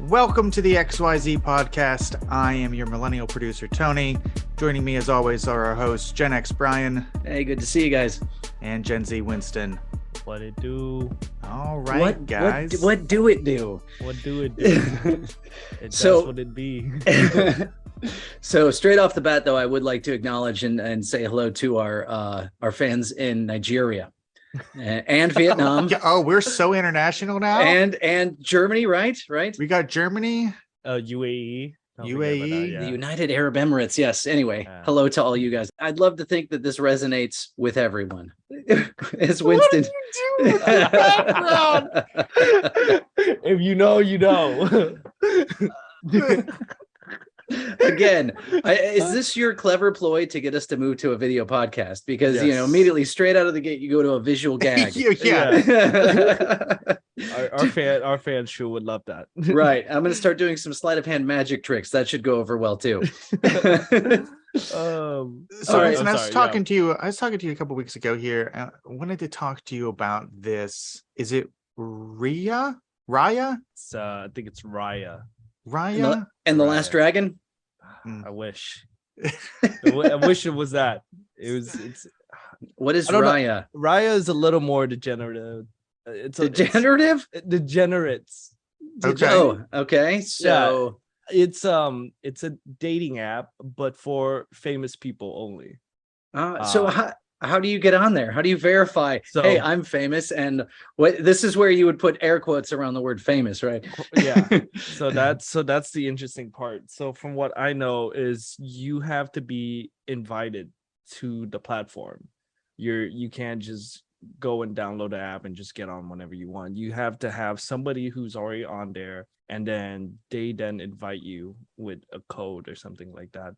Welcome to the XYZ podcast. I am your millennial producer, Tony. Joining me, as always, are our hosts, Gen X Brian. Hey, good to see you guys. And Gen Z Winston. What it do? All right, guys. What do it do? What do it do? That's what it be. So straight off the bat, though, I would like to acknowledge and say hello to our fans in Nigeria and Vietnam. Oh, we're so international now. And Germany, right? We got Germany, UAE. UAE, the United Arab Emirates. Yes. Anyway, hello to all you guys. I'd love to think that this resonates with everyone. As Winston. What are you doing in the background? If you know, you know. Again, is this your clever ploy to get us to move to a video podcast? Because Yes. Immediately straight out of the gate, you go to a visual gag. Our fans sure would love that. Right. I'm going to start doing some sleight of hand magic tricks. That should go over well too. So right. Winston, I was talking to you a couple weeks ago here. I wanted to talk to you about this. Is it Raya? I think it's Raya. Raya? And the Last Dragon? I wish. I wish it was that. It's What is I don't know. Raya? Raya is a little more degenerative. Degenerative? Degenerates. Okay. Oh, okay. So It's a dating app, but for famous people only. How do you get on there? How do you verify? So- Hey, I'm famous, and what? This is where you would put air quotes around the word famous, right? Yeah. So that's the interesting part. So from what I know is you have to be invited to the platform. You can't just go and download the app and just get on whenever you want. You have to have somebody who's already on there, and then they invite you with a code or something like that.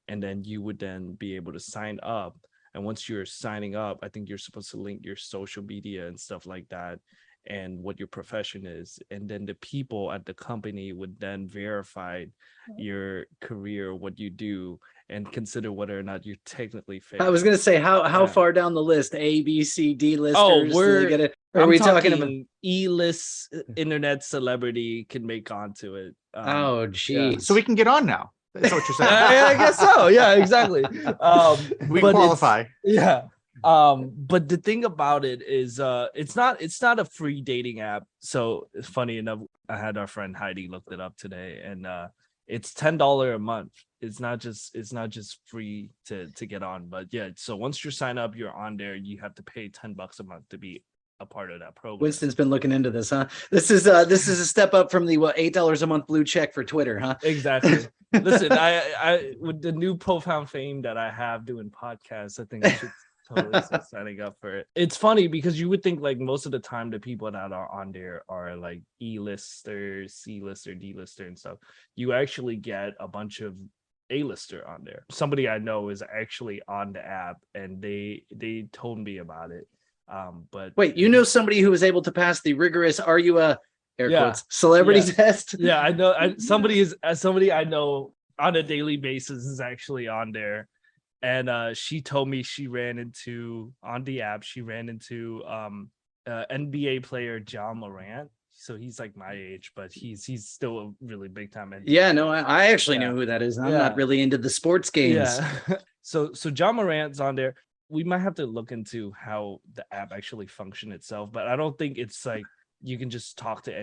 And then you would then be able to sign up. And once you're signing up, I think you're supposed to link your social media and stuff like that and what your profession is. And then the people at the company would then verify your career, what you do, and consider whether or not you're technically famous. I was going to say, how far down the list? A, B, C, D listers? I'm we talking about E-list internet celebrity can make onto it. Oh, geez. So we can get on now. That's what you're saying. I guess so. Yeah, exactly. We but qualify. Yeah. But the thing about it is it's not a free dating app. So it's funny enough, I had our friend Heidi looked it up today, and it's $10 a month. It's not just free to get on, but yeah. So once you sign up, you're on there. You have to pay $10 a month to be a part of that program. Winston's been looking into this, huh? This is a step up from the $8 a month blue check for Twitter, huh? Exactly. Listen, I with the new profound fame that I have doing podcasts, I think I should totally start signing up for it. It's funny because you would think like most of the time the people that are on there are like E-lister, C-lister, D-lister and stuff. You actually get a bunch of A-lister on there. Somebody I know is actually on the app, and they told me about it. But wait, you know somebody who was able to pass the rigorous "Are you a air quotes celebrity test"? Yeah, I know. Somebody I know on a daily basis is actually on there, and she told me she ran into on the app. She ran into NBA player John Morant. So he's like my age, but he's still a really big time NBA. Yeah, no, I actually know who that is. I'm not really into the sports games. Yeah. So John Morant's on there. We might have to look into how the app actually function itself, but I don't think it's like you can just talk to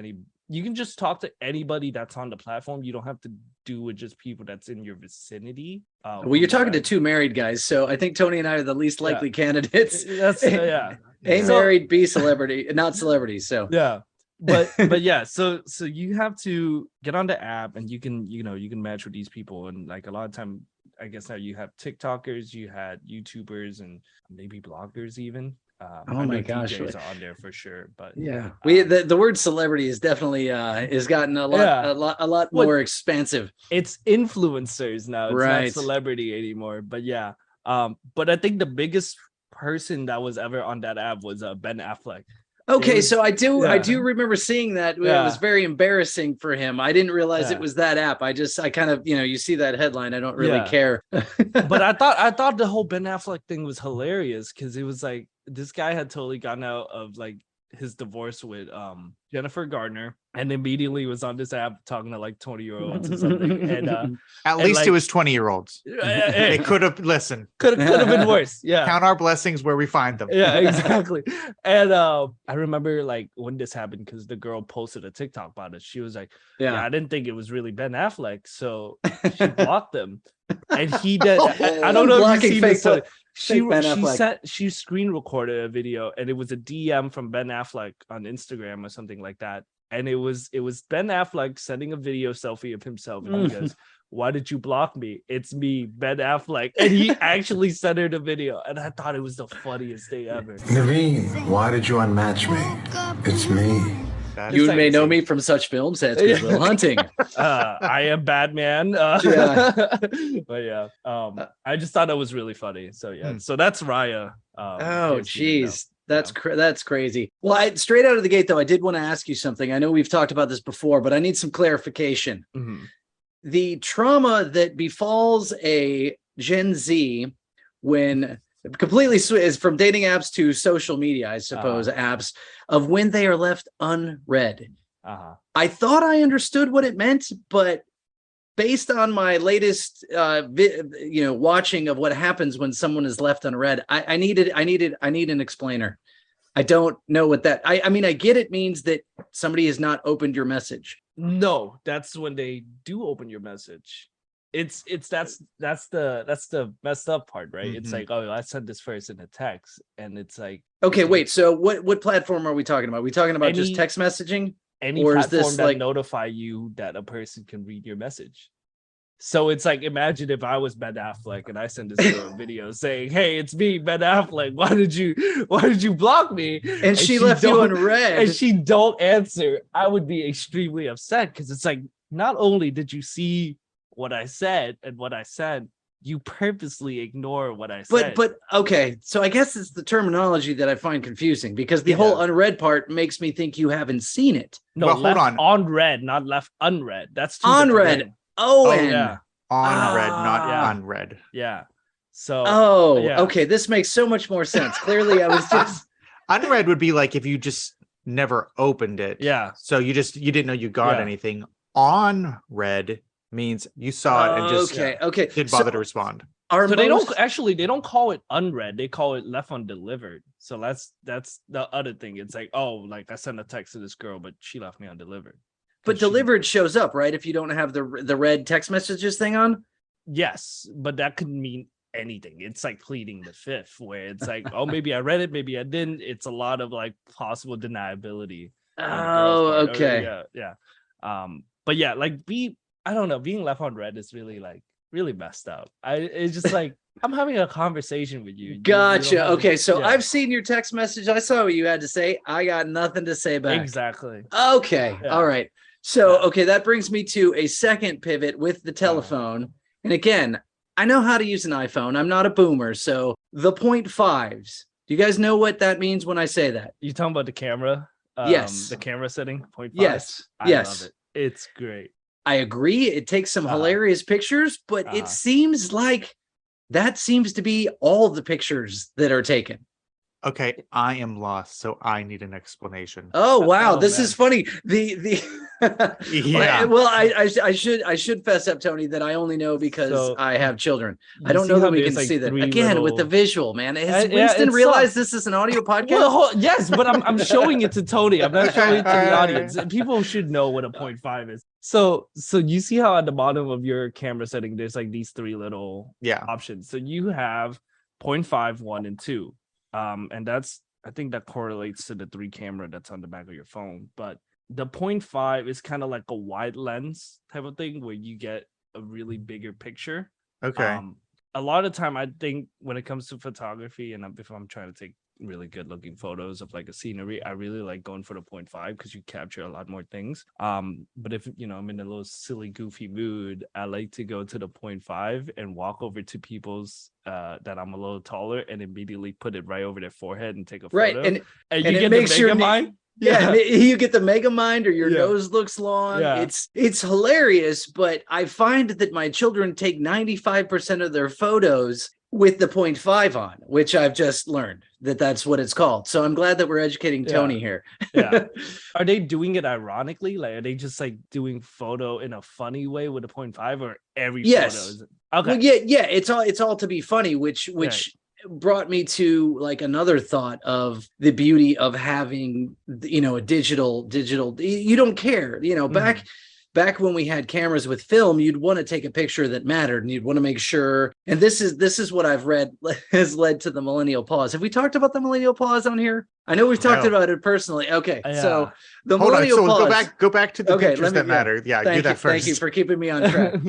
anybody that's on the platform. You don't have to do with just people that's in your vicinity. Well, you're talking to two married guys, so I think Tony and I are the least likely candidates. That's A married, B celebrity, not celebrities. So yeah. But yeah, so you have to get on the app, and you can match with these people, and like a lot of time, I guess now you have TikTokers, you had YouTubers, and maybe bloggers even. Oh my gosh, DJs are on there for sure. But yeah, the word celebrity is definitely has gotten a lot more expansive. It's influencers now. It's right. not celebrity anymore. But yeah, but I think the biggest person that was ever on that app was Ben Affleck. Okay, so I do remember seeing that. It was very embarrassing for him. I didn't realize it was that app. I kind of, you see that headline. I don't really care. But I thought the whole Ben Affleck thing was hilarious because it was like this guy had totally gotten out of like his divorce with Jennifer Gardner, and immediately was on this app talking to like 20-year-olds or something. And at least like, it was 20-year-olds. It could have could have been worse. Yeah. Count our blessings where we find them. Yeah, exactly. And I remember like when this happened, because the girl posted a TikTok about it. She was like, yeah, I didn't think it was really Ben Affleck, so she blocked him. And he did. I don't know if you've seen this. She screen recorded a video, and it was a DM from Ben Affleck on Instagram or something like that. And it was Ben Affleck sending a video selfie of himself, and he goes, "Why did you block me? It's me, Ben Affleck." And he actually sent her the video, and I thought it was the funniest thing ever. Naveen, why did you unmatch me? It's me. You may know me from such films as Good Will Hunting. I Am Batman. But yeah, I just thought it was really funny. So yeah, so that's Raya. Oh, geez. That's crazy. Well, straight out of the gate, though, I did want to ask you something. I know we've talked about this before, but I need some clarification. Mm-hmm. The trauma that befalls a Gen Z when completely is from dating apps to social media, I suppose, apps of when they are left unread. I thought I understood what it meant, but based on my latest watching of what happens when someone is left unread, I need an explainer. I don't know what that I mean, I get it means that somebody has not opened your message. No, that's when they do open your message. That's the messed up part, right? Mm-hmm. It's like, oh, I sent this first in a text, and it's like, okay, wait. So what platform are we talking about? Are we talking about just text messaging? Any or platform is this that like notify you that a person can read your message? So it's like, imagine if I was Ben Affleck and I send this girl a video saying, "Hey, it's me, Ben Affleck. Why did you block me?" And she left you unread, and she don't answer. I would be extremely upset, because it's like, not only did you see what I said and what I said, you purposely ignore what I said. But okay, so I guess it's the terminology that I find confusing, because the whole unread part makes me think you haven't seen it. No, well, hold on read, not left unread. That's two unread. Yeah. Unread, not unread. Yeah. So okay, this makes so much more sense. Clearly I was just unread would be like if you just never opened it. Yeah. So you didn't know you got anything. On read means you saw it and just didn't bother to respond. They don't call it unread, they call it left undelivered. So that's the other thing. It's like, oh, like I sent a text to this girl, but she left me undelivered. But delivered shows up, right? If you don't have the red text messages thing on? Yes, but that could mean anything. It's like pleading the fifth, where it's like, oh, maybe I read it, maybe I didn't. It's a lot of like possible deniability. Oh, okay. Yeah. But yeah, like I don't know, being left unread is really messed up. It's just like, I'm having a conversation with you. Gotcha. Okay, so I've seen your text message. I saw what you had to say. I got nothing to say back. Exactly. Okay. Yeah. All right. So, okay, that brings me to a second pivot with the telephone. And again, I know how to use an iPhone. I'm not a boomer. So the 0.5s, do you guys know what that means when I say that? You talking about the camera? Yes. The camera setting, 0.5? Yes. I love it. It's great. I agree. It takes some hilarious pictures, but it seems like that seems to be all the pictures that are taken. Okay, I am lost, so I need an explanation. Oh wow, this is funny. Well, I should fess up, Tony, that I only know because I have children. I don't know that we can see that again with the visual, man. Has Winston realized this is an audio podcast? Well, yes, but I'm showing it to Tony. I'm not showing it to the audience. People should know what a 0.5 is. So you see how at the bottom of your camera setting, there's like these three little options. So you have 0.5, 1, and 2. And I think that correlates to the 3 camera that's on the back of your phone. But the 0.5 is kind of like a wide lens type of thing where you get a really bigger picture. Okay. A lot of the time, I think when it comes to photography, and if I'm trying to take really good looking photos of like a scenery, I really like going for the 0.5 because you capture a lot more things. But if I'm in a little silly goofy mood, I like to go to the 0.5 and walk over to people's that I'm a little taller and immediately put it right over their forehead and take a photo. Right, and you get the mega mind. Yeah, you get the mega mind, or your nose looks long. Yeah. It's hilarious, but I find that my children take 95% of their photos with the 0.5 on, which I've just learned that's what it's called. So I'm glad that we're educating Tony here. Yeah. Are they doing it ironically? Like, are they just like doing photo in a funny way with a 0.5, or every photo is okay? Well, yeah. It's all to be funny, which brought me to like another thought of the beauty of having, a digital. You don't care, back when we had cameras with film, you'd want to take a picture that mattered, and you'd want to make sure. And this is what I've read has led to the millennial pause. Have we talked about the millennial pause on here? I know we've talked about it personally. Okay, so the millennial pause. Go back to the pictures that matter. Yeah, do that first. Thank you for keeping me on track.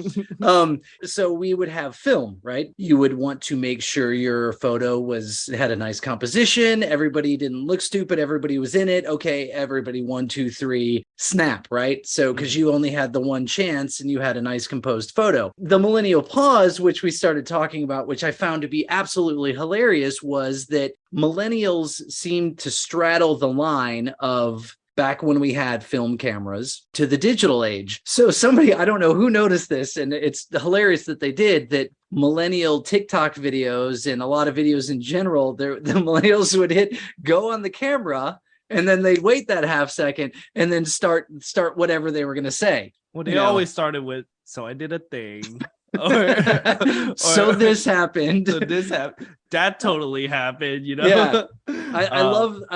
So we would have film, right? You would want to make sure your photo had a nice composition. Everybody didn't look stupid. Everybody was in it. Okay, everybody 1, 2, 3, snap, right? So because you only had the one chance and you had a nice composed photo. The millennial pause, which we started talking about, which I found to be absolutely hilarious, was that millennials seem to straddle the line of back when we had film cameras to the digital age. So somebody, I don't know who noticed this, and it's hilarious that they did, that millennial TikTok videos and a lot of videos in general, the millennials would go on the camera, and then they'd wait that half second and then start whatever they were going to say. Well, they always started with, so I did a thing. So this happened. So this happened. That totally happened, Yeah. I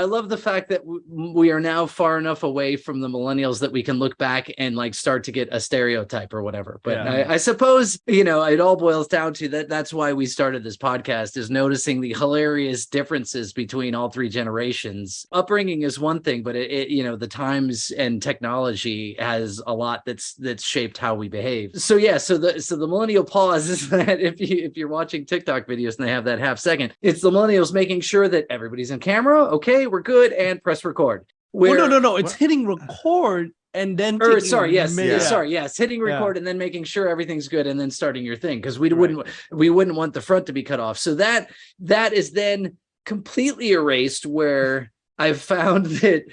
love the fact that we are now far enough away from the millennials that we can look back and like start to get a stereotype or whatever. But I suppose, it all boils down to that. That's why we started this podcast, is noticing the hilarious differences between all three generations. Upbringing is one thing, but the times and technology has a lot that's shaped how we behave. So the millennial pause is that if you're watching TikTok videos and they have that half second, it's the millennials making sure that everybody's in camera. Okay, we're good, and press record. No. It's hitting record and then hitting record and then making sure everything's good and then starting your thing, because we wouldn't want the front to be cut off. So that is then completely erased. Where I've found that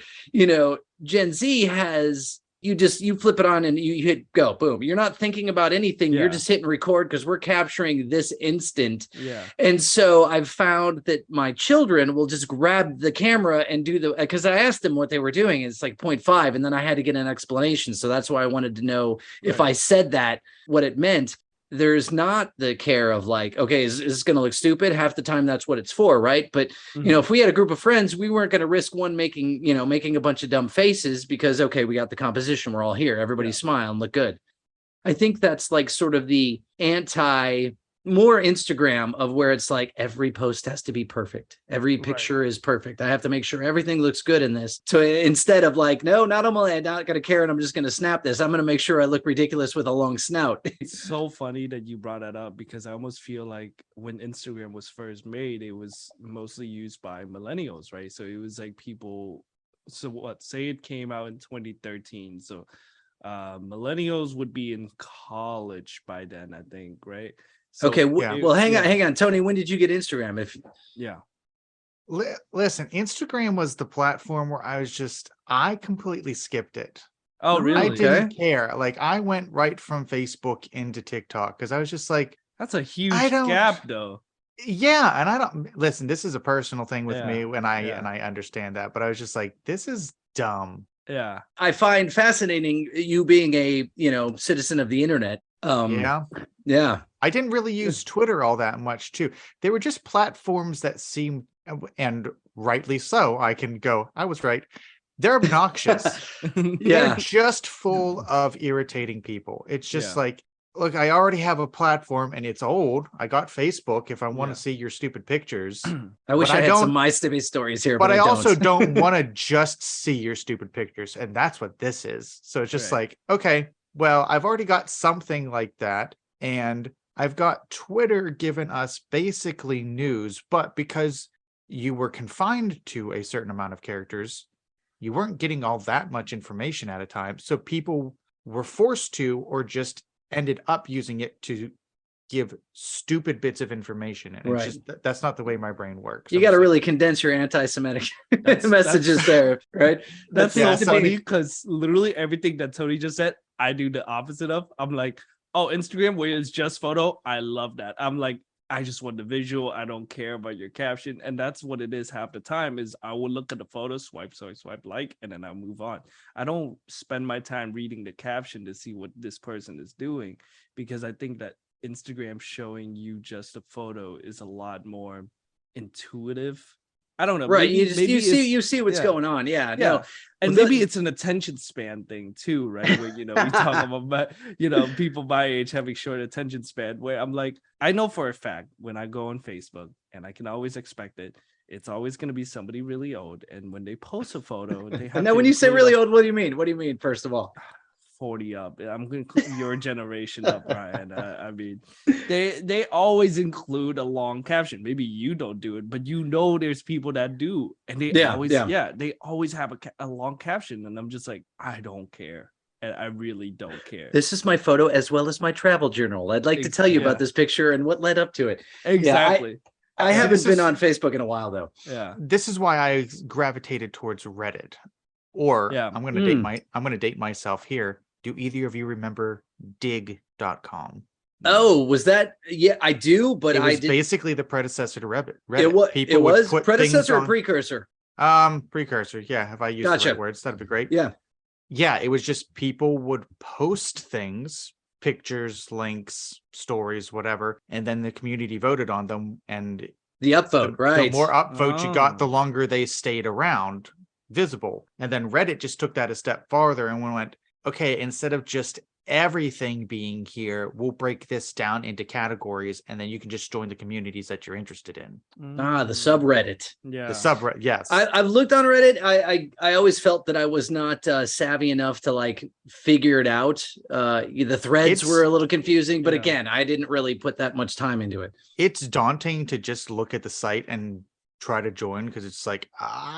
Gen Z has. You flip it on and you hit go, boom. You're not thinking about anything. You're just hitting record because we're capturing this instant. Yeah. And so I've found that my children will just grab the camera and because I asked them what they were doing. It's like 0.5. And then I had to get an explanation. So that's why I wanted to know if I said that, what it meant. There's not the care of like, okay, is this going to look stupid? Half the time that's what it's for, right? But if we had a group of friends, we weren't going to risk one making a bunch of dumb faces because, okay, we got the composition, we're all here, everybody smile and look good. I think that's like sort of the more Instagram of where it's like every post has to be perfect. Every picture is perfect. I have to make sure everything looks good in this. So instead of like, no, not only I'm not going to care and I'm just going to snap this, I'm going to make sure I look ridiculous with a long snout. It's so funny that you brought that up, because I almost feel like when Instagram was first made, it was mostly used by millennials, right? So it was like people, say it came out in 2013. So millennials would be in college by then, I think, right? So, okay, well, hang on, Tony. When did you get Instagram? Listen, Instagram was the platform where I completely skipped it. Oh, really? I didn't care. Like, I went right from Facebook into TikTok because I was just like, that's a huge gap, though. Yeah, and I don't listen. This is a personal thing with me, and I understand that, but I was just like, this is dumb. Yeah, I find fascinating you being a citizen of the internet. Yeah. I didn't really use Twitter all that much too. They were just platforms that seemed, and rightly so, I was right. They're obnoxious. They're just full of irritating people. It's just like, look, I already have a platform and it's old. I got Facebook if I want to see your stupid pictures. I wish I had some MySpace stories here, but I also don't want to just see your stupid pictures. And that's what this is. So it's just like, okay, well, I've already got something like that. And I've got Twitter giving us basically news, but because you were confined to a certain amount of characters, you weren't getting all that much information at a time. So people were forced to, or just ended up using it to give stupid bits of information. And it's just, that's not the way my brain works. You got to really condense your anti-Semitic messages there, right? That's so funny, because literally everything that Tony just said, I do the opposite of. I'm like, oh, Instagram where it's just photo. I love that. I'm like, I just want the visual. I don't care about your caption. And that's what it is half the time is I will look at the photo, swipe, like, and then I'll move on. I don't spend my time reading the caption to see what this person is doing, because I think that Instagram showing you just a photo is a lot more intuitive. I don't know. Right. Maybe You see what's going on. Yeah. No. And maybe it's an attention span thing too, right? Where, we talk about, people my age having short attention span, where I'm like, I know for a fact when I go on Facebook, and I can always expect it, it's always going to be somebody really old. And when they post a photo, they have and then when you say really old, what do you mean? What do you mean, first of all? 40 up. I'm going to include your generation up, Brian. I mean, they always include a long caption. Maybe you don't do it, but there's people that do, and they always have a long caption, and I'm just like, I don't care. And I really don't care. This is my photo as well as my travel journal. I'd like to tell you about this picture and what led up to it. Exactly. I haven't been on Facebook in a while though. Yeah. This is why I gravitated towards Reddit. Or I'm going to date myself here. Do either of you remember dig.com? Oh, was that? Yeah, I do, but I did basically the predecessor to Reddit. It was predecessor or precursor? Precursor. Yeah. Have I used the right words? That'd be great. Yeah. Yeah. It was just people would post things, pictures, links, stories, whatever, and then the community voted on them. And the upvote, right? The more upvote you got, the longer they stayed around, visible. And then Reddit just took that a step farther and went, okay, instead of just everything being here, we'll break this down into categories, and then you can just join the communities that you're interested in. The subreddit. Yeah, the subreddit. Yes, I've looked on Reddit. I always felt that I was not savvy enough to like figure it out. The threads were a little confusing, but again, I didn't really put that much time into it. It's daunting to just look at the site and try to join, because it's like,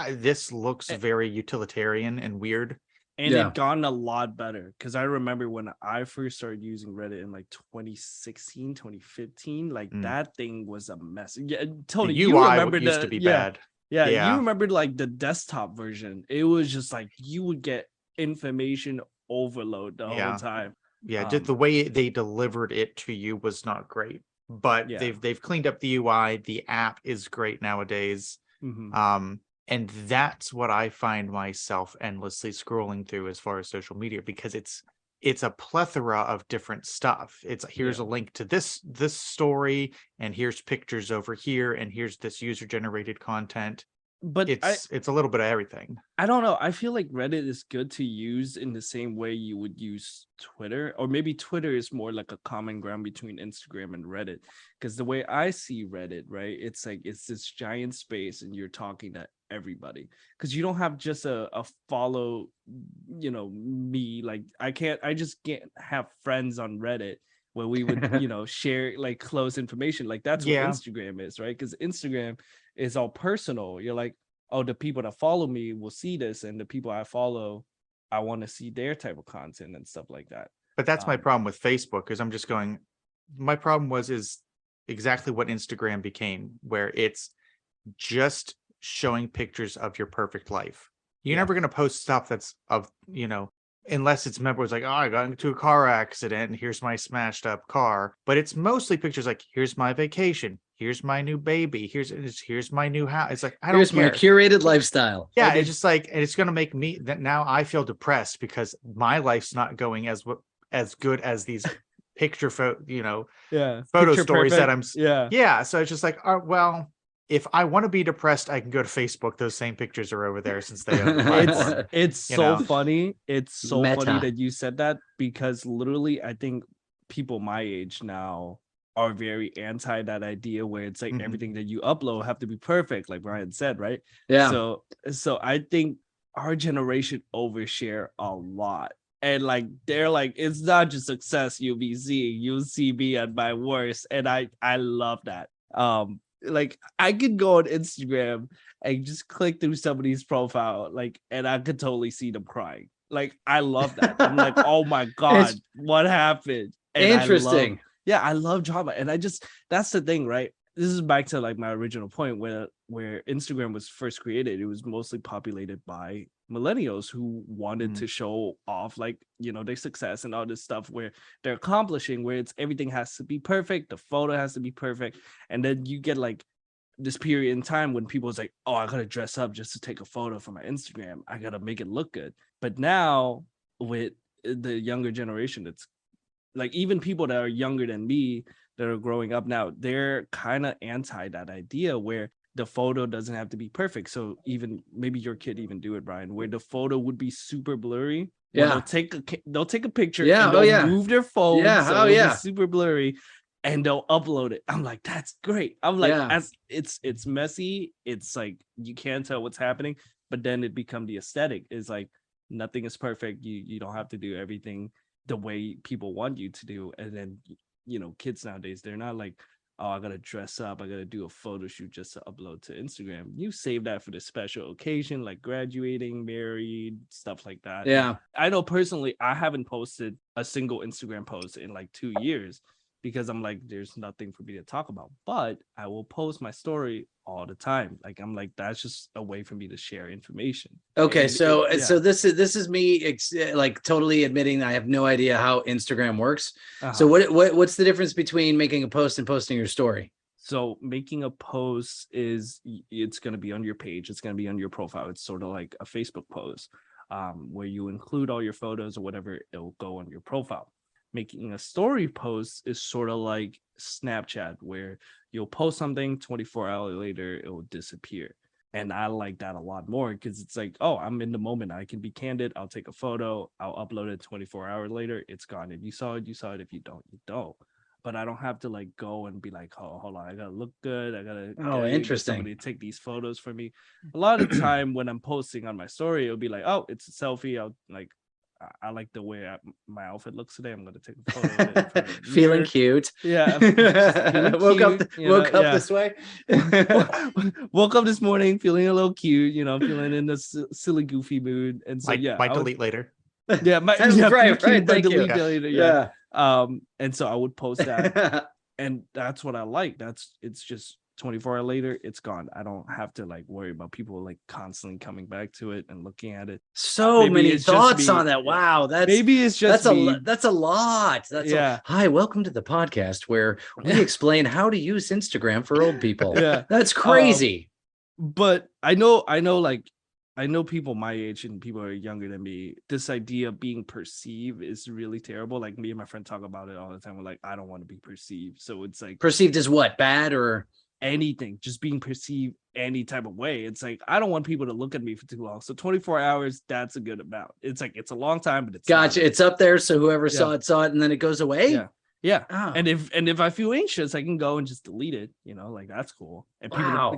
this looks very utilitarian and weird. And it gotten a lot better, because I remember when I first started using Reddit in like 2016, 2015, like that thing was a mess. Yeah, Tony, the UI you remember used to be bad. Yeah, you remember like the desktop version. It was just like you would get information overload the whole time. Yeah, the way they delivered it to you was not great. But they've cleaned up the UI. The app is great nowadays. Mm-hmm. And that's what I find myself endlessly scrolling through as far as social media, because it's a plethora of different stuff. It's here's a link to this story, and here's pictures over here, and here's this user generated content. But it's a little bit of everything. I don't know. I feel like Reddit is good to use in the same way you would use Twitter, or maybe Twitter is more like a common ground between Instagram and Reddit. Because the way I see Reddit, right, it's like it's this giant space, and you're talking to everybody, because you don't have just a follow, me. Like I just can't have friends on Reddit where we would share like close information. Like that's what Instagram is, right? Because Instagram is all personal. You're like, oh, the people that follow me will see this, and the people I follow, I want to see their type of content and stuff like that. But that's my problem with Facebook, because I'm just going, my problem is exactly what Instagram became, where it's just showing pictures of your perfect life. You're never going to post stuff that's of, unless it's members like, oh, I got into a car accident and here's my smashed up car. But it's mostly pictures like, here's my vacation, here's my new baby, here's my new house. It's like, I don't care. My curated lifestyle. Yeah, it's just like, and it's going to make me that now I feel depressed because my life's not going as good as these picture photo stories that I'm so it's just like, well, if I want to be depressed, I can go to Facebook. Those same pictures are over there since they own the platform. It's so funny. It's so funny that you said that, because literally I think people my age now are very anti that idea where it's like everything that you upload have to be perfect, like Brian said, right? Yeah. So I think our generation overshare a lot. And like they're like, it's not just success you'll be seeing, you'll see me at my worst. And I love that. Like I could go on Instagram and just click through somebody's profile, like, and I could totally see them crying. Like I love that. I'm like, oh my god, what happened? And interesting. I love drama, and that's the thing, right? This is back to like my original point, where where Instagram was first created, it was mostly populated by millennials who wanted to show off like, you know, their success and all this stuff where they're accomplishing, where it's everything has to be perfect, the photo has to be perfect. And then you get like this period in time when people was like, oh, I gotta dress up just to take a photo for my Instagram, I gotta make it look good. But now with the younger generation, it's like even people that are younger than me that are growing up now, they're kind of anti that idea where the photo doesn't have to be perfect. So even maybe your kid even do it, Brian, where the photo would be super blurry. Yeah, they'll take a picture. Yeah, and they'll move their phone. Yeah, so it'll be super blurry, and they'll upload it. I'm like, that's great. I'm like, as it's messy. It's like you can't tell what's happening, but then it become the aesthetic. Is like nothing is perfect. You don't have to do everything the way people want you to do. And then, you know, kids nowadays, they're not like, oh, I gotta dress up, I gotta do a photo shoot just to upload to Instagram. You save that for the special occasion, like graduating, married, stuff like that. Yeah. I know personally, I haven't posted a single Instagram post in like 2 years because I'm like, there's nothing for me to talk about. But I will post my story all the time. Like I'm like, that's just a way for me to share information. Okay, And so yeah. this is me like totally admitting I have no idea how Instagram works. Uh-huh. So what's the difference between making a post and posting your story? So making a post is, it's going to be on your page. It's going to be on your profile. It's sort of like a Facebook post where you include all your photos or whatever, it'll go on your profile. Making a story post is sort of like Snapchat, where you'll post something 24 hours later, it will disappear. And I like that a lot more because it's like, oh, I'm in the moment. I can be candid. I'll take a photo. I'll upload it 24 hours later. It's gone. If you saw it, you saw it. If you don't, you don't. But I don't have to like go and be like, oh, hold on, I gotta look good. I gotta interesting. Somebody to take these photos for me. A lot of the time when I'm posting on my story, it'll be like, oh, it's a selfie. I'll like, I like the way my outfit looks today. I'm gonna take a photo of it. For Feeling cute. Yeah. Woke up this way. Woke up this morning feeling a little cute, you know, feeling in this silly, goofy mood. And so might delete later. Yeah, right. Thank you. Later, yeah. And so I would post that, and that's what I like. It's just 24 hours later, it's gone. I don't have to like worry about people like constantly coming back to it and looking at it. So maybe many thoughts on that. Wow, maybe it's just that's a lot. Hi, welcome to the podcast where we explain how to use Instagram for old people. Yeah, that's crazy. But I know people my age and people who are younger than me, this idea of being perceived is really terrible. Like me and my friend talk about it all the time. We're like, I don't want to be perceived. So it's like perceived as what? Bad or anything, just being perceived any type of way. It's like, I don't want people to look at me for too long. So 24 hours, that's a good amount. It's like, it's a long time, but it's gotcha. It's up there. So whoever saw it, and then it goes away. Yeah. Yeah. Oh. And if I feel anxious, I can go and just delete it, you know, like that's cool. And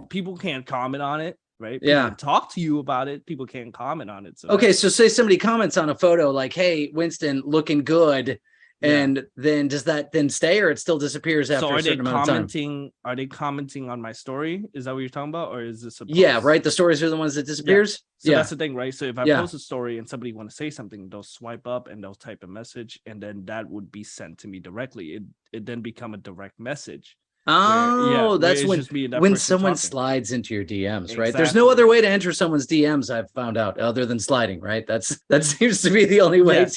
people can't comment on it. Right. People can talk to you about it. People can't comment on it. So okay. So say somebody comments on a photo like, hey, Winston, looking good. And then does that then stay or it still disappears after a certain amount of time? Are they commenting on my story? Is that what you're talking about? Or is this a post? Yeah, right. The stories are the ones that disappears. So that's the thing, right? So if I post a story and somebody want to say something, they'll swipe up and they'll type a message, and then that would be sent to me directly. It then become a direct message. Oh, that's when someone slides into your DMs, right? There's no other way to enter someone's DMs, I've found out, other than sliding, right? that seems to be the only way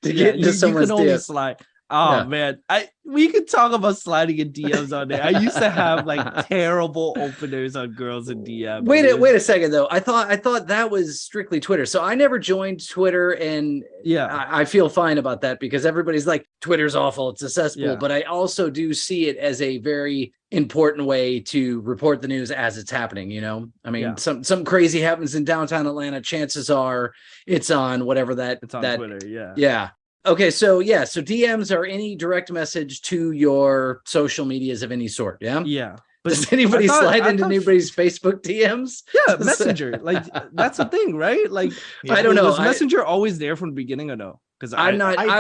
to get into someone's DMs. You can only slide. Oh man, we could talk about sliding in DMs on there. I used to have like terrible openers on girls in DMs. Wait a second though. I thought that was strictly Twitter. So I never joined Twitter, and I feel fine about that because everybody's like, Twitter's awful, it's a cesspool. But I also do see it as a very important way to report the news as it's happening. You know, I mean, some crazy happens in downtown Atlanta. Chances are it's on whatever it's on Twitter. Yeah. Okay, so so DMs are any direct message to your social medias of any sort, yeah? Yeah. But does anybody slide into anybody's Facebook DMs? Yeah, Messenger. Like that's the thing, right? Like I don't know. Was Messenger always there from the beginning or no? Because I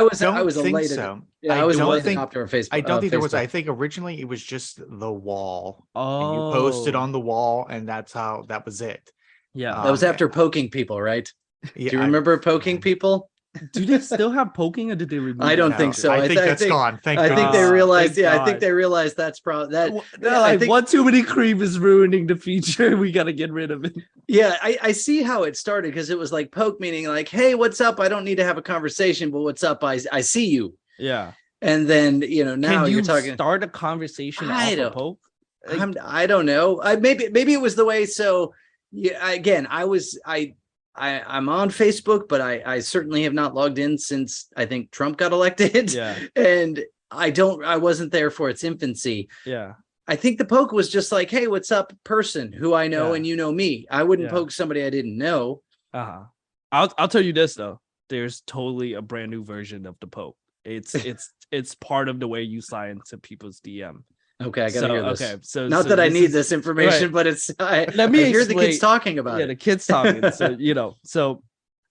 was elated. So. Yeah, I was a late adopter of Facebook. I don't think there was. I think originally it was just the wall. Oh. And you posted on the wall, and that was it. Yeah. That was after poking people, right? Yeah, do you remember poking people? Do they still have poking, or did they remove? I don't No, think so. I think that's gone. Thank I think they God. realized. Thank Yeah, I think God. they realized that's probably that. They're I like, think, one too many cream is ruining the feature. We gotta get rid of it. yeah, I see how it started because it was like poke, meaning like, hey, what's up? I don't need to have a conversation, but what's up? I see you. Yeah. And then now Can you you're talking. start a conversation I off a don't- poke? Like, I don't know. Maybe it was the way. So yeah, again, I'm on Facebook, but I certainly have not logged in since I think Trump got elected. Yeah. And I wasn't there for its infancy. yeah. I think the poke was just like, hey, what's up, person who I know Yeah. and you know me. I wouldn't Yeah. poke somebody I didn't know. Uh-huh. I'll tell you this though. There's totally a brand new version of the poke. It's part of the way you slide into people's DM. Okay, I gotta hear this. Okay, so Not so that I need is- this information, right. but it's Let me I hear the kids explain- talking about yeah, it. the kids talking. So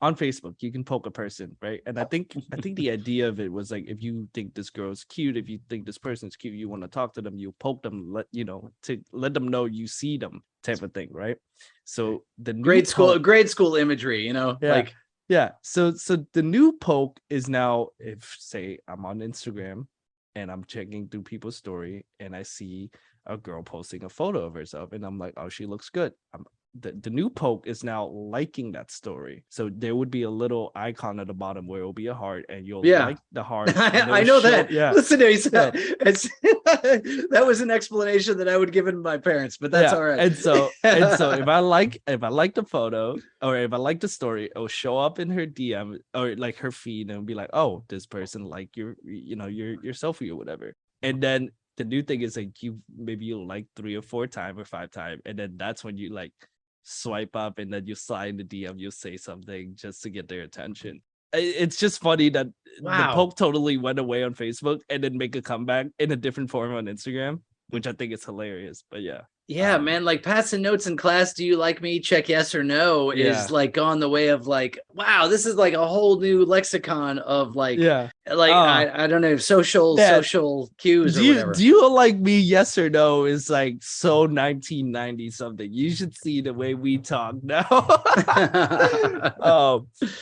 on Facebook, you can poke a person, right? And I think the idea of it was like, if you think this girl's cute, if you think this person's cute, you want to talk to them, you poke them, to let them know you see them, type of thing, right? So the new grade poke- school imagery, Yeah. like Yeah. So the new poke is now, if say I'm on Instagram and I'm checking through people's story and I see a girl posting a photo of herself and I'm like, oh, she looks good. The new poke is now liking that story. So there would be a little icon at the bottom where it will be a heart and you'll like the heart. and I it'll know show- that. Yeah. Listen to me. Yeah. It's that was an explanation that I would give to my parents, but that's Yeah, all right. And so if I like the photo or if I like the story, it'll show up in her DM or like her feed and be like, oh, this person like your selfie or whatever. And then the new thing is like you'll like 3 or 4 times or 5 times, and then that's when you like swipe up and then you slide in the DM, you'll say something just to get their attention. It's just funny that the poke totally went away on Facebook and then make a comeback in a different form on Instagram, which I think is hilarious. But yeah. Yeah, man, like passing notes in class, do you like me? Check yes or no is like gone the way of like, wow, this is like a whole new lexicon of like, I don't know, social cues or whatever. Do you like me? Yes or no is like so 1990 something. You should see the way we talk now.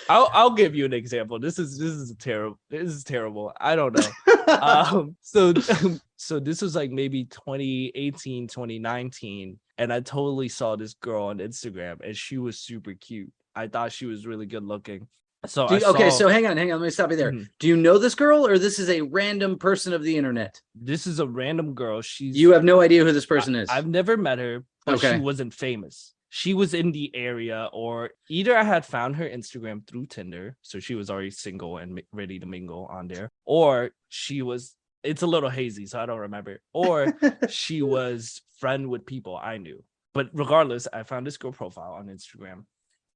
I'll give you an example. This is terrible. I don't know. So this was like maybe 2018, 2019. And I totally saw this girl on Instagram and she was super cute. I thought she was really good looking. So so hang on. Let me stop you there. Do you know this girl or this is a random person of the internet? This is a random girl. You have no idea who this person is. I've never met her, but she wasn't famous. She was in the area, or either I had found her Instagram through Tinder, so she was already single and ready to mingle on there, or it's a little hazy, so I don't remember. Or she was friend with people I knew. But regardless, I found this girl profile on Instagram.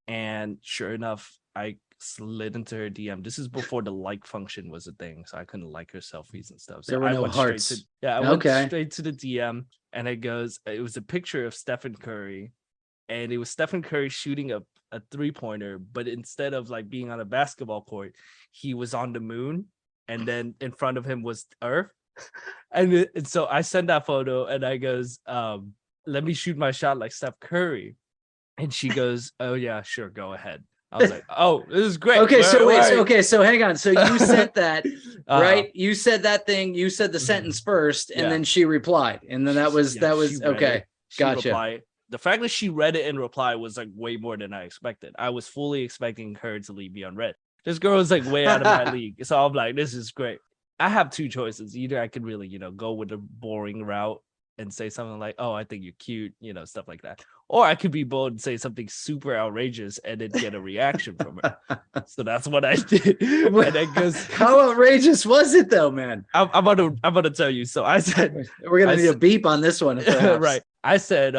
And sure enough, I slid into her DM. This is before the like function was a thing, so I couldn't like her selfies and stuff. So there were no hearts. I went straight to the DM, and it was a picture of Stephen Curry. And it was Stephen Curry shooting a 3-pointer, but instead of like being on a basketball court, he was on the moon. And then in front of him was Earth. And so I sent that photo and I goes, let me shoot my shot like Steph Curry. And she goes, oh yeah, sure, go ahead. I was like, oh, this is great. Okay, so hang on. So you sent that, right? You said that thing, you said the sentence first, and then she replied. And then that was okay. Gotcha. Replied. The fact that she read it and replied was like way more than I expected. I was fully expecting her to leave me unread. This girl is like way out of my league. So I'm like, this is great. I have 2 choices. Either I could really, go with the boring route and say something like, oh, I think you're cute, stuff like that. Or I could be bold and say something super outrageous and then get a reaction from her. So that's what I did. And it goes, how outrageous was it though, man? I'm about to tell you. So I said, we're going to need a beep on this one. Right. I said,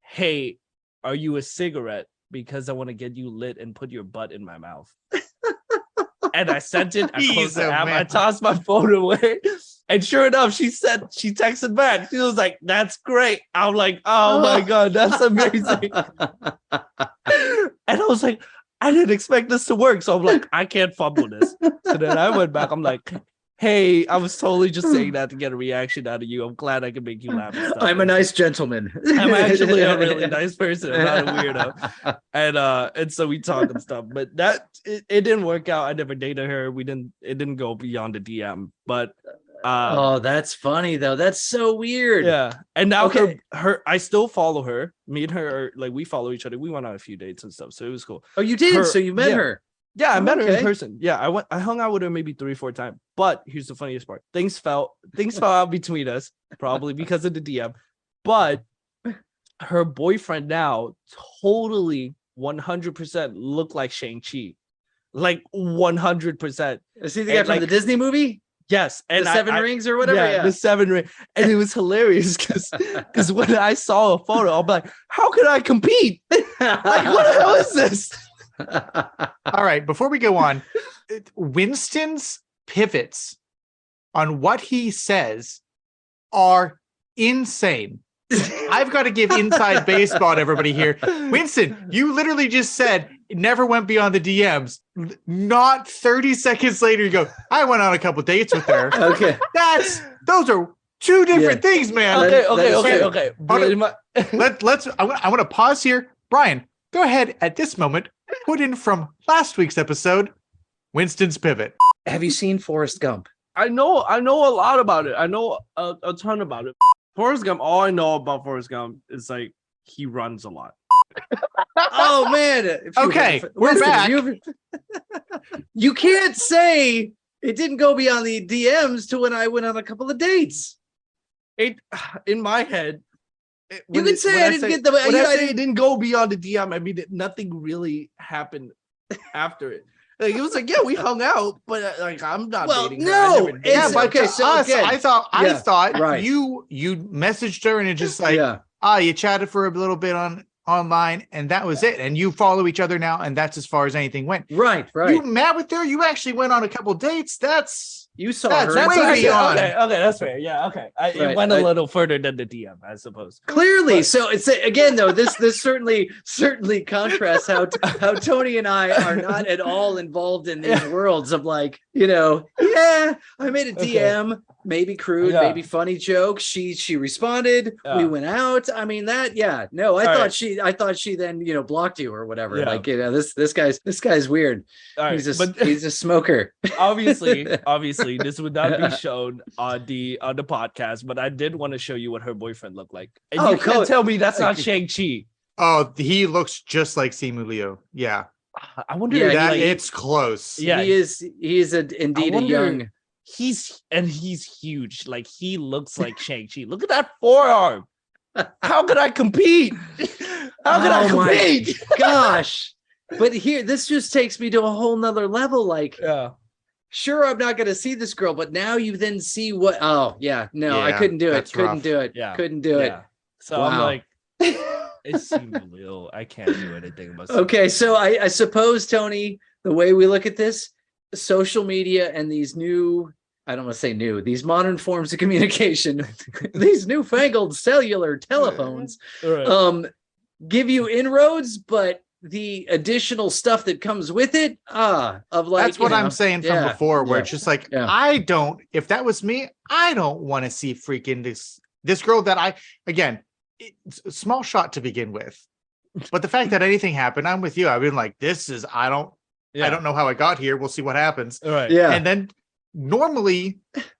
hey, are you a cigarette? Because I want to get you lit and put your butt in my mouth. And I sent it. I closed the app. I tossed my phone away. And sure enough, she texted back. She was like, that's great. I'm like, oh my God, that's amazing. And I was like, I didn't expect this to work. So I'm like, I can't fumble this. So then I went back. I'm like, Hey, I was totally just saying that to get a reaction out of you. I'm glad I could make you laugh. And stuff. I'm a nice gentleman. I'm actually a really nice person. I'm not a weirdo. And so we talk and stuff. But it didn't work out. I never dated her. It didn't go beyond the DM. But oh, that's funny though. That's so weird. Yeah. And now her I still follow her. Me and her are like we follow each other. We went on a few dates and stuff. So it was cool. Oh, you did? So you met her. Yeah, I met her in person. Yeah, I hung out with her maybe 3 or 4 times. But here's the funniest part. Things fell out between us, probably because of the DM. But her boyfriend now totally 100% looked like Shang-Chi. Like 100%. Is he the guy from the Disney movie? Yes. And the Seven Rings or whatever? Yeah, the 7 Ring. And it was hilarious because when I saw a photo, I'm like, how could I compete? Like, what the hell is this? All right, before we go on, Winston's pivots on what he says are insane. I've got to give inside baseball to everybody here. Winston, you literally just said it never went beyond the DMs. Not 30 seconds later, you go, I went on a couple dates with her. Okay. Those are two different things, man. Okay. I want to pause here. Brian, go ahead at this moment. Put in from last week's episode, Winston's pivot. Have you seen Forrest Gump? I know a lot about it. I know a ton about it. Forrest Gump, all I know about Forrest Gump is like he runs a lot. Oh man. Okay, we're back. You can't say it didn't go beyond the DMs to when I went on a couple of dates. In my head, you can say I didn't get the. When I say it didn't go beyond the DM, I mean nothing really happened after it. Like it was like, yeah, we hung out, but like I'm not dating her. No, but okay. So again, I thought right. you messaged her and it just like you chatted for a little bit online and that was it. And you follow each other now, and that's as far as anything went. Right. You met with her. You actually went on a couple dates. You saw that's her. way beyond. Okay, it fair. Yeah, okay. It went a little further than the DM, I suppose. Clearly, but, so it's again though. This certainly contrasts how Tony and I are not at all involved in these worlds of like I made a DM, maybe crude, maybe funny joke. She responded. We went out. I mean that. Yeah, no, I thought she then blocked you or whatever. Yeah. Like this guy's weird. Right. He's a smoker. Obviously, this would not be shown on the podcast, but I did want to show you what her boyfriend looked like. And you can't tell me that's not Shang-Chi. Oh, he looks just like Simu Liu. Yeah. I wonder that it's close. Yeah. He is indeed a young. He's huge. Like he looks like Shang-Chi. Look at that forearm. How could I compete? My gosh. But this just takes me to a whole nother level. Like, sure, I'm not going to see this girl, but now you then see what. Oh, yeah. No, I couldn't do it. Couldn't do it. Yeah. Couldn't do it. So I'm like, it seems a little. I can't do anything about it. Okay. So I suppose, Tony, the way we look at this, social media and these new, I don't want to say new, these modern forms of communication, these newfangled cellular telephones, give you inroads, but the additional stuff that comes with it, of like that's what I'm saying from before, where it's just like if that was me, I don't want to see freaking this girl that it's a small shot to begin with, but the fact that anything happened, I'm with you. I've been like, I don't know how I got here. We'll see what happens. Right. Yeah. And then normally,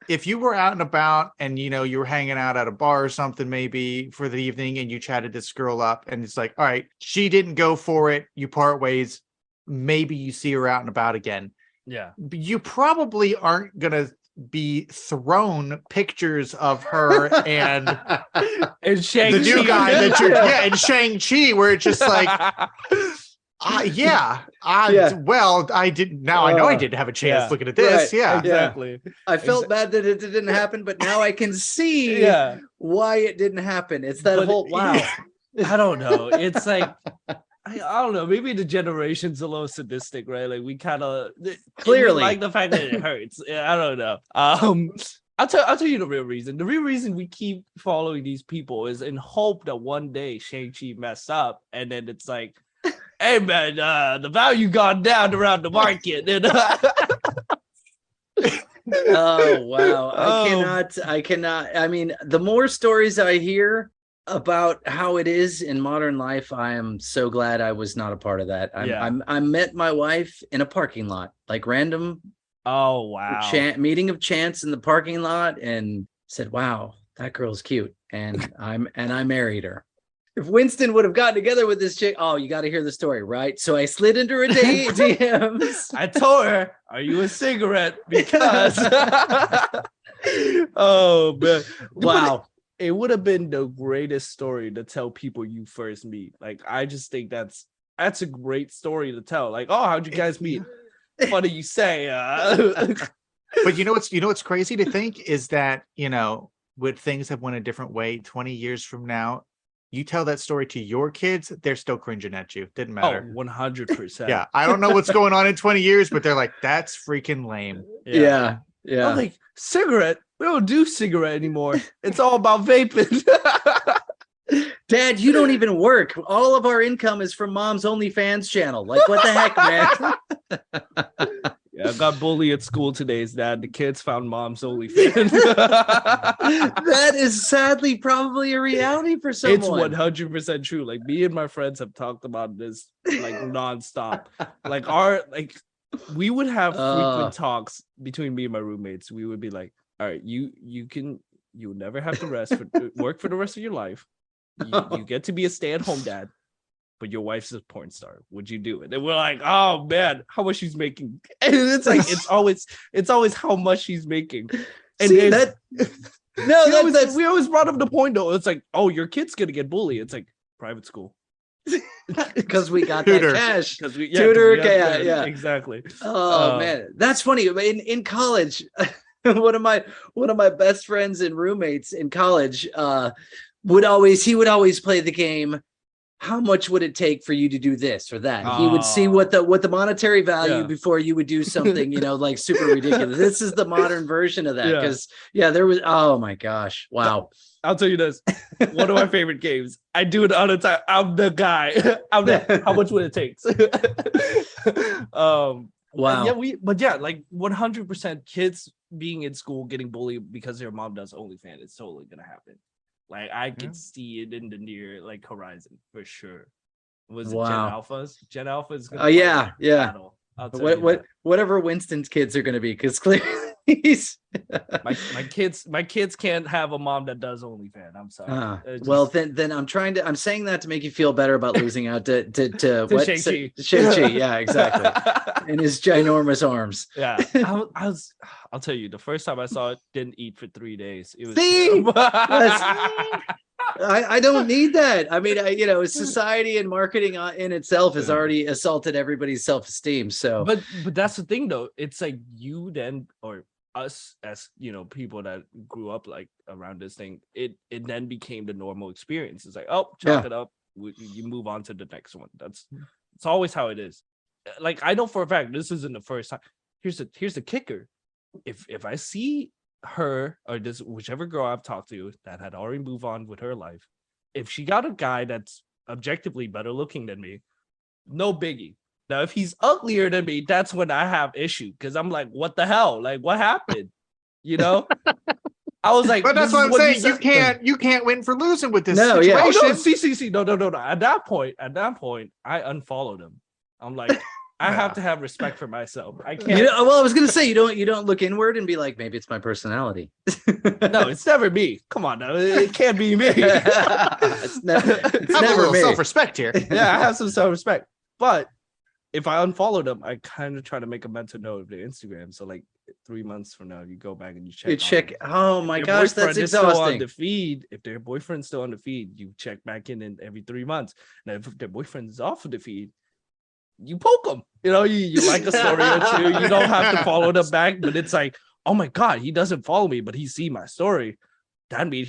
if you were out and about and you were hanging out at a bar or something maybe for the evening and you chatted this girl up and it's like, all right, she didn't go for it, you part ways, maybe you see her out and about again. Yeah. You probably aren't gonna be thrown pictures of her and Shang-Chi. the new guy and Shang-Chi, where it's just like well, I didn't. Now I know I didn't have a chance looking at this. Right, yeah, exactly. I felt bad that it didn't happen, but now I can see why it didn't happen. It's that whole wow. I don't know. It's like I don't know. Maybe the generation's a little sadistic, right? Like we kind of clearly like the fact that it hurts. I don't know. I'll tell you the real reason. The real reason we keep following these people is in hope that one day Shang-Chi mess up, and then it's like, hey man, the value gone down around the market. And, Oh wow. I cannot. I mean, the more stories I hear about how it is in modern life, I am so glad I was not a part of that. I met my wife in a parking lot, like random Oh wow. meeting of chance in the parking lot, and said, "Wow, that girl's cute," and I married her. If Winston would have gotten together with this chick, oh, you got to hear the story, right? So I slid into her DMs. I told her, "Are you a cigarette?" Because oh man, Wow. It would have been the greatest story to tell people you first meet. Like, I just think that's a great story to tell. Like, oh, how'd you guys meet? What do you say? But you know what's crazy to think is that, would things have went a different way 20 years from now? You tell that story to your kids, they're still cringing at you. Didn't matter. 100%. Yeah, I don't know what's going on in 20 years, but they're like, that's freaking lame. Yeah. I'm like, cigarette? We don't do cigarette anymore. It's all about vaping. Dad, you don't even work. All of our income is from Mom's OnlyFans channel. Like, what the heck, man? Yeah, I got bullied at school today. Dad, the kids found Mom's OnlyFans. That is sadly probably a reality for someone. It's 100% true. Like, me and my friends have talked about this like nonstop. We would have frequent talks between me and my roommates. We would be like, all right, you'll never have to work for the rest of your life. You get to be a stay-at-home dad, but your wife's a porn star. Would you do it? And we're like, oh man, how much she's making? And it's like it's always how much she's making. And see that? No, we always brought up the point though. It's like, oh, your kid's gonna get bullied. It's like private school. Because we got Tutor. that cash. Tutor, yeah, exactly. Oh man, that's funny. In college, one of my best friends and roommates in college would always play the game. How much would it take for you to do this or that? He would see what the monetary value before you would do something, like super ridiculous. This is the modern version of that. Because there was, oh my gosh. Wow. I'll tell you this. One of my favorite games. I do it all the time. I'm the guy. How much would it take? Wow. Like 100% kids being in school getting bullied because their mom does OnlyFans. It's totally gonna happen. Like, I could see it in the near horizon for sure. Was it Gen Alphas? Gen Alpha is gonna battle. Whatever Winston's kids are gonna be, because clearly he's my kids can't have a mom that does OnlyFans. I'm sorry. Well, then I'm saying that to make you feel better about losing out to what? Shang-Chi. Shang-Chi, yeah, exactly. In his ginormous arms. Yeah. I'll tell you, the first time I saw it, didn't eat for 3 days. It was I don't need that. I mean, society and marketing in itself has already assaulted everybody's self-esteem. So, but that's the thing, though. It's like you then, or us as people that grew up like around this thing, it then became the normal experience. It's like, oh, chalk it up. You move on to the next one. It's always how it is. Like, I know for a fact this isn't the first time. Here's the kicker. If I see her or this whichever girl I've talked to that had already moved on with her life, if she got a guy that's objectively better looking than me, no biggie. Now, if he's uglier than me, that's when I have issue, because I'm like, what the hell? Like, what happened? I was like, but that's what I'm saying. You can't win for losing with this situation. No. At that point, I unfollowed him. I'm like, I have to have respect for myself. I can't. Well, I was gonna say, you don't look inward and be like, maybe it's my personality. No, it's never me. Come on, now, it can't be me. it's never a little self-respect here. Yeah, I have some self-respect. But if I unfollowed them, I kind of try to make a mental note of their Instagram. So like 3 months from now, you go back and you check. Oh my gosh, that's exhausting. On the feed, if their boyfriend's still on the feed, you check back in every 3 months. Now, if their boyfriend is off of the feed, you poke them. You like a story or two. You don't have to follow them back, but it's like, oh my god, he doesn't follow me, but he see my story. That means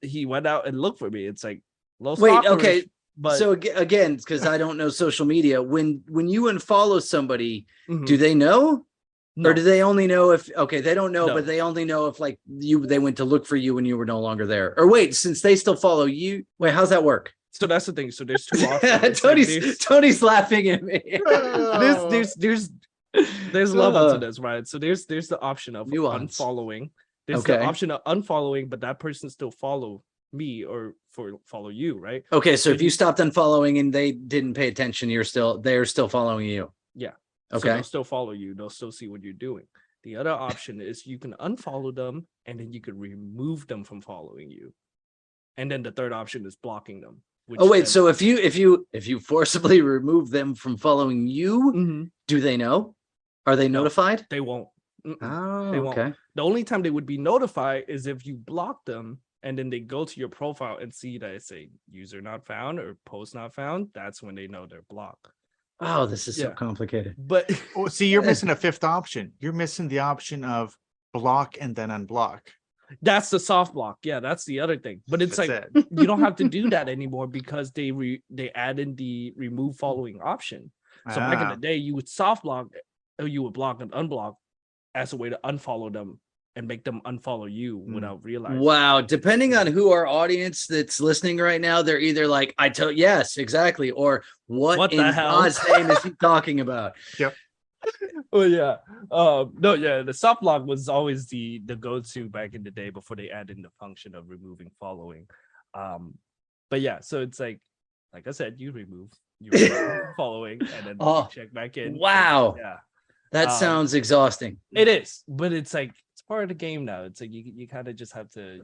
he went out and looked for me. It's like, wait, okay. But so again, because I don't know social media, when you unfollow somebody, do they know? No. Or do they only know if they don't know, but they only know if like they went to look for you when you were no longer there? Or wait, since they still follow you, how's that work? So that's the thing. So there's two options. Tony's laughing at me. There's There's level to this, right? So there's the option of Nuance. unfollowing. There's Okay. the option of unfollowing, but that person still follow me or follow you, right? Okay, so if you stopped unfollowing and they didn't pay attention, they're still following you. Yeah. Okay. So they'll still follow you. They'll still see what you're doing. The other option is you can unfollow them and then you could remove them from following you. And then the third option is blocking them. Oh wait, so if you forcibly remove them from following you, do they know? Are they notified? They won't. Oh, they won't. okay. The only time they would be notified is if you block them and then they go to your profile and see that it's a user not found or post not found. That's when they know they're blocked. Oh, this is so complicated. But see, you're missing a fifth option. You're missing the option of block and then unblock. That's the soft block. Yeah, that's the other thing. But it's you don't have to do that anymore because they added the remove following option. So back in the day, you would soft block, or you would block and unblock as a way to unfollow them and make them unfollow you without realizing. Wow. Depending on who our audience that's listening right now, they're either like, yes, exactly. Or what in God's name is he talking about? Yep. Well, yeah. No, yeah. The soft block was always the go-to back in the day before they added in the function of removing following. But yeah, so it's like I said, you remove following and then you check back in. Wow. Yeah. That sounds exhausting. It is, but it's like it's part of the game now. It's like you kind of just have to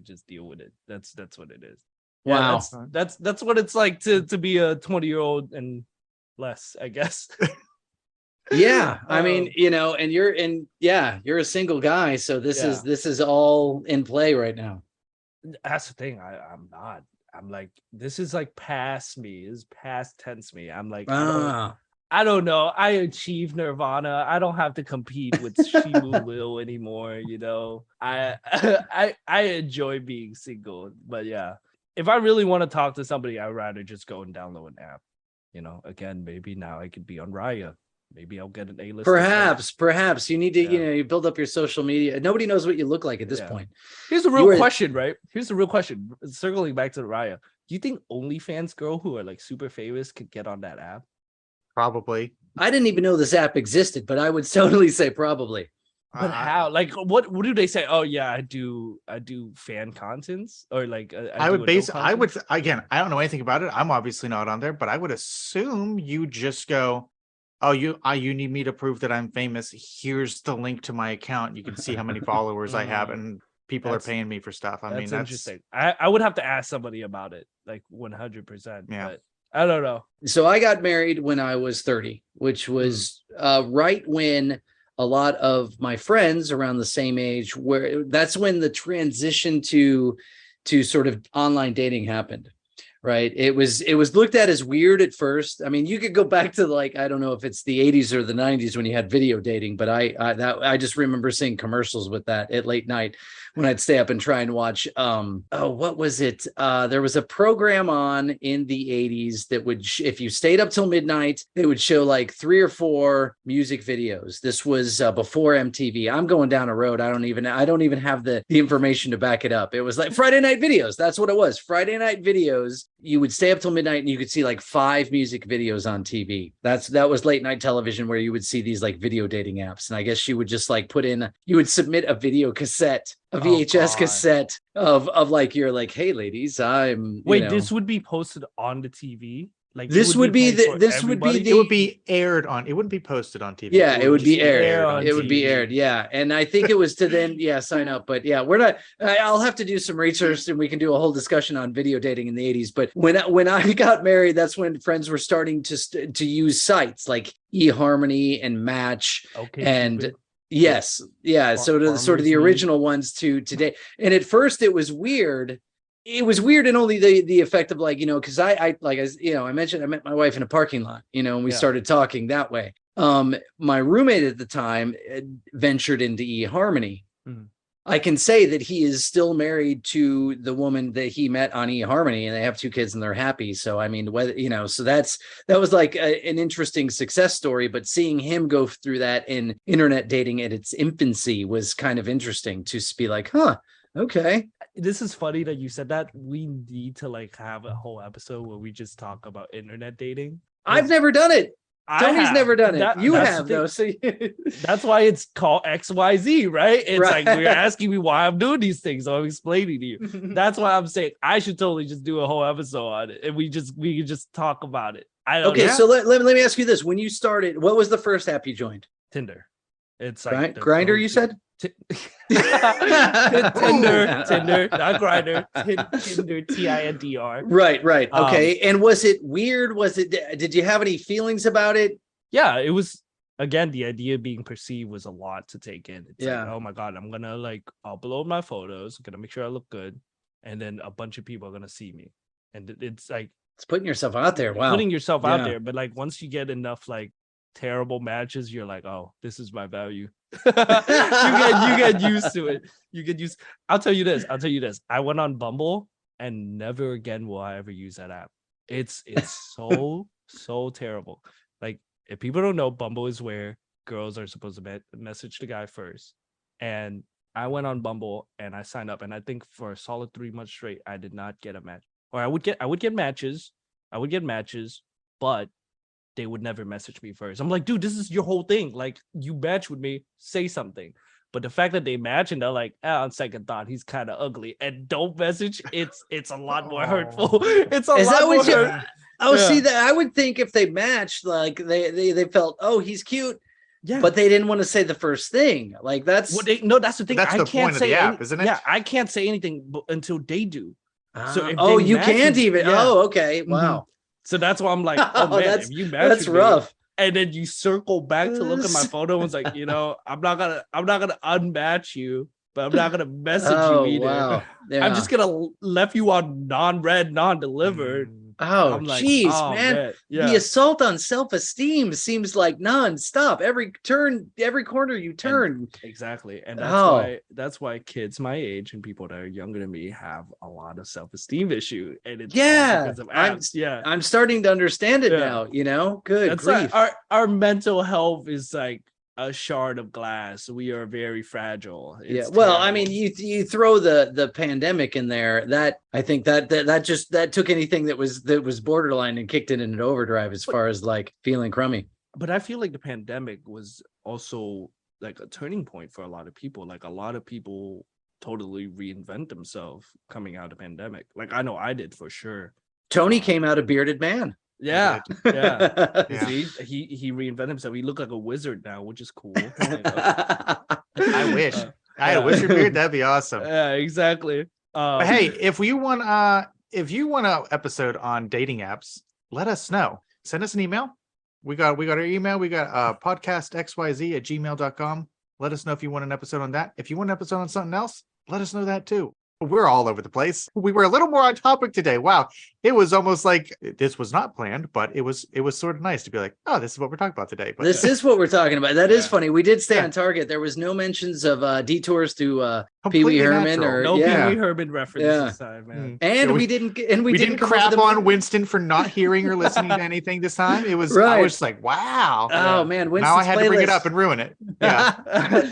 just deal with it. That's what it is. Wow. Yeah, that's what it's like to be a 20-year-old and less, I guess. Yeah, I mean, and you're a single guy, so this is all in play right now. That's the thing. I'm not. I'm like, this is like past me. This is past tense me. I'm like, I don't know. I achieved nirvana. I don't have to compete with Shimu Lil anymore. I enjoy being single, but yeah, if I really want to talk to somebody, I'd rather just go and download an app. Again, maybe now I could be on Raya. Maybe I'll get an A-list. Perhaps you need to, you build up your social media. Nobody knows what you look like at this point. Here's the real question, right? Here's the real question. Circling back to the Raya. Do you think OnlyFans girl who are like super famous could get on that app? Probably. I didn't even know this app existed, but I would totally say probably. But how? Like, what do they say? Oh yeah, I do fan contents or like I would again. I don't know anything about it. I'm obviously not on there, but I would assume you just go, oh, you need me to prove that I'm famous. Here's the link to my account. You can see how many followers I have, and people are paying me for stuff. I mean, that's interesting. I would have to ask somebody about it, like 100%. Yeah. But I don't know. So I got married when I was 30, which was right when a lot of my friends around the same age, that's when the transition to sort of online dating happened. Right. It was looked at as weird at first. I mean, you could go back to like, I don't know if it's the 80s or the 90s when you had video dating, but I just remember seeing commercials with that at late night when I'd stay up and try and watch. What was it? There was a program on in the 80s that would, if you stayed up till midnight, it would show like 3 or 4 music videos. This was before MTV. I'm going down a road. I don't even have the information to back it up. It was like Friday night videos. That's what it was. Friday night videos. You would stay up till midnight and you could see like 5 music videos on TV. That was late night television where you would see these like video dating apps. And I guess you would just like you would submit a video cassette, a VHS cassette of like, you're like, hey ladies, this would be posted on the TV. Like it would be aired on. It wouldn't be posted on TV. Yeah, it would be aired. It would be aired. Yeah, and I think it was to then sign up. But yeah, we're not. I'll have to do some research and we can do a whole discussion on video dating in the 80s. But when I got married, that's when friends were starting to use sites like eHarmony and Match and. Yes. Yeah. So sort of the original ones to today. And at first it was weird. It was weird in only the effect of like, because I mentioned I met my wife in a parking lot, and we started talking that way. My roommate at the time ventured into eHarmony. Mm-hmm. I can say that he is still married to the woman that he met on eHarmony, and they have 2 kids and they're happy. So, I mean, so that was like an interesting success story, but seeing him go through that in internet dating at its infancy was kind of interesting to be like, huh, okay. This is funny that you said that. We need to like have a whole episode where we just talk about internet dating. I've never done it. Tony's never done it. You that's have the though. So That's why it's called XYZ, right? It's Right. like, we're asking me why I'm doing these things, so I'm explaining to you. That's why I'm saying I should totally just do a whole episode on it, and we can just talk about it. I don't okay, know. so let me ask you this: when you started, what was the first app you joined? Tinder. It's like Grinder. You said Tinder, not Grinder. Tinder, Tindr. right. Okay, and was it weird? Was it? Did you have any feelings about it? Yeah, it was. Again, the idea of being perceived was a lot to take in. It's Yeah. like, oh my god, I'm gonna like upload my photos, I'm gonna make sure I look good, and then a bunch of people are gonna see me, and it's like It's putting yourself out there. Wow. putting yourself Yeah. out there. But like once you get enough like terrible matches, you're like, oh, this is my value. you get used to it. You get used. I'll tell you this. I went on Bumble, and never again will I ever use that app. It's so terrible. Like, if people don't know, Bumble is where girls are supposed to message the guy first. And I went on Bumble and I signed up, and I think for a solid 3 months straight, I did not get a match. Or I would get matches, but they would never message me first. I'm like, dude, this is your whole thing. Like, you match with me, say something. But the fact that they match and they're like, on second thought, he's kind of ugly, and don't message, it's a lot more hurtful. It's a lot more hurtful. Oh, Yeah. see that I would think if they matched, like they felt, oh, he's cute, Yeah. but they didn't want to say the first thing. Like that's No, that's the thing. That's I the can't point of say the app, isn't it? Yeah, I can't say anything until they do. So if oh, they you match can't with- even. yeah. Oh, okay. Wow. So that's why I'm like, Oh, oh man, that's- if you match That's with me, rough. and then you circle back to look at my photo and it's like, I'm not gonna unmatch you, but I'm not gonna message Oh, you either. wow. Yeah. I'm just gonna left you on non-read, non-delivered. Oh, I'm like, jeez, oh, man. Yeah. The assault on self-esteem seems like non-stop. Every corner you turn. Exactly. And Oh. that's why kids my age and people that are younger than me have a lot of self-esteem issue. And it's Yeah, all because of apps. Yeah. I'm starting to understand it Yeah. now. Good That's grief. like our mental health is like a shard of glass. We are very fragile. Yeah. It's Well, I terrible. mean, you throw the pandemic in there. That I think that took anything that was borderline and kicked it in an overdrive as far as like feeling crummy. But I feel like the pandemic was also like a turning point for a lot of people. Like, a lot of people totally reinvent themselves coming out of the pandemic. Like, I know I did for sure. Tony came out a bearded man. Yeah. Yeah. Yeah. See, he reinvented himself. He looked like a wizard now, which is cool. I wish I had a Yeah. wizard beard. That'd be awesome. Yeah, exactly. But hey, if you want an episode on dating apps, let us know. Send us an email. We got our email. We got podcastxyz@gmail.com. Let us know if you want an episode on that. If you want an episode on something else, let us know that too. We're all over the place. We were a little more on topic today. Wow. It was almost like this was not planned, but it was sort of nice to be like, oh, this is what we're talking about today. But This is what we're talking about. That is Yeah. funny. We did stay Yeah. on target. There was no mentions of detours to Pee completely Wee Herman natural. or No yeah. Pee Wee Herman reference Yeah. this time, man. And Yeah, we didn't we didn't come up with crap a- on Winston for not hearing or listening to anything this time. It was I Right. was like, wow. Oh man, Now Winston's I had to bring it playlist. up and ruin it. Yeah.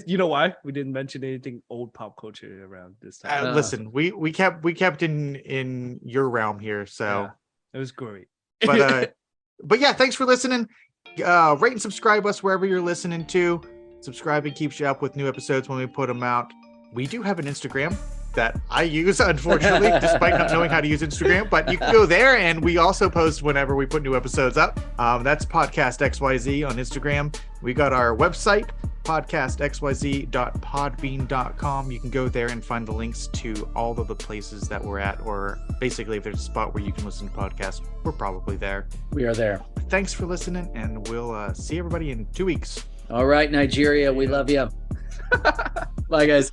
You know why we didn't mention anything old pop culture around this time? Listen, we kept in your realm here, so Yeah, it was great. but yeah, thanks for listening. Rate and subscribe us wherever you're listening to. Subscribing keeps you up with new episodes when we put them out. We do have an Instagram that I use, unfortunately, despite not knowing how to use Instagram, but you can go there, and we also post whenever we put new episodes up. That's Podcast XYZ on Instagram. We got our website, podcastxyz.podbean.com. You can go there and find the links to all of the places that we're at, or basically if there's a spot where you can listen to podcasts, we're probably there. We are there. Thanks for listening, and we'll see everybody in 2 weeks. All right, Nigeria, we love you. Bye, guys.